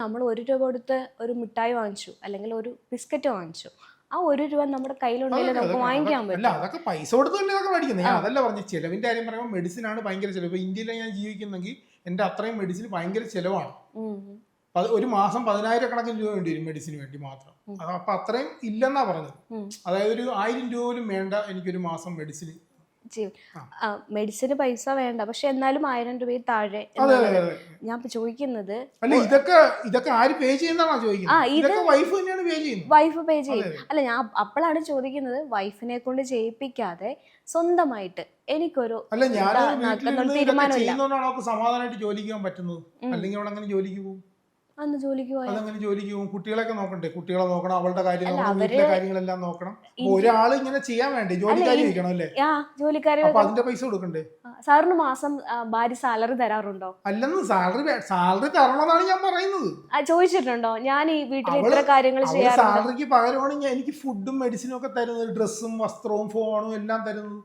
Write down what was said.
നമ്മൾ 1 രൂപ കൊടുത്ത് ഒരു മിഠായി വാങ്ങിച്ചു അല്ലെങ്കിൽ ഒരു ബിസ്ക്കറ്റ് വാങ്ങിച്ചു, ആ 1 രൂപ നമ്മുടെ കയ്യിലുണ്ടെങ്കിൽ നമുക്ക് വാങ്ങിക്കാൻ അല്ല പറ്റും. അതൊക്കെ പൈസ കൊടുത്തല്ലേ അതൊക്കെ മേടിക്കുന്നത്. ഞാൻ അതല്ല പറഞ്ഞ ചെലവിന്റെ കാര്യം പറയുമ്പോൾ മെഡിസിൻ ആണ് ഭയങ്കര ചെലവ്. ഇപ്പൊ ഇന്ത്യയിലെ ഞാൻ ജീവിക്കുന്നെങ്കിൽ എന്റെ അത്രയും മെഡിസിൻ ഭയങ്കര ചെലവാണ്. ഒരു മാസം 10,000 കണക്കിന് രൂപ വേണ്ടി വരും മെഡിസിന് വേണ്ടി മാത്രം. അപ്പൊ അത്രയും ഇല്ലെന്നാ പറഞ്ഞത്. അതായത് ഒരു 1000 രൂപ പോലും വേണ്ട എനിക്കൊരു മാസം മെഡിസിന്. മെഡിസിന് പൈസ വേണ്ട, പക്ഷെ എന്നാലും 1000 രൂപയിൽ താഴെ. ഞാൻ ചോദിക്കുന്നത് അല്ല ഇതൊക്കെ ആര് പേ ചെയ്യുന്നതാണോ ചോദിക്കുന്നത്? വൈഫ് തന്നെയാണ് പേ ചെയ്യുന്നത്. വൈഫ് പേ ചെയ്യും. അല്ല, ഞാൻ അപ്പോഴാണ് ചോദിക്കുന്നത്, വൈഫിനെ കൊണ്ട് ചെയ്യിപ്പിക്കാതെ സ്വന്തമായിട്ട് എനിക്കൊരു തീരുമാനം സമാധാനമായിട്ട് ജോലിക്ക് പോകാൻ പറ്റുന്നത്. അല്ലെങ്കിൽ അവൾ അങ്ങനെ ജോലിക്ക് പോകും. ജോലിക്ക് പോകും. കുട്ടികളൊക്കെ നോക്കണ്ടേ? കുട്ടികളെ നോക്കണം, അവളുടെ കാര്യം നോക്കണം, വീട്ടിലെ കാര്യങ്ങളെല്ലാം നോക്കണം. ഒരാൾ ഇങ്ങനെ ചെയ്യാൻ വേണ്ടേ? ജോലിക്കാരി വെക്കണം അല്ലേ? ജോലിക്കാരി. അപ്പൊ അതിന്റെ പൈസ കൊടുക്കണ്ടേ? സാറിന് മാസം ഭാര്യ സാലറി തരാറുണ്ടോ? അല്ലെന്ന് സാലറി തരണമെന്നാണ് ഞാൻ പറയുന്നത്. ചോദിച്ചിട്ടുണ്ടോ? ഞാൻ ഈ വീട്ടിൽ ഇത്ര കാര്യങ്ങൾ ചെയ്യാറുണ്ട്. സാലറിക്ക് പകരമാണ് എനിക്ക് ഫുഡും മെഡിസിനും ഒക്കെ തരുന്നത്, ഡ്രസ്സും വസ്ത്രവും ഫോണും എല്ലാം തരുന്നത്.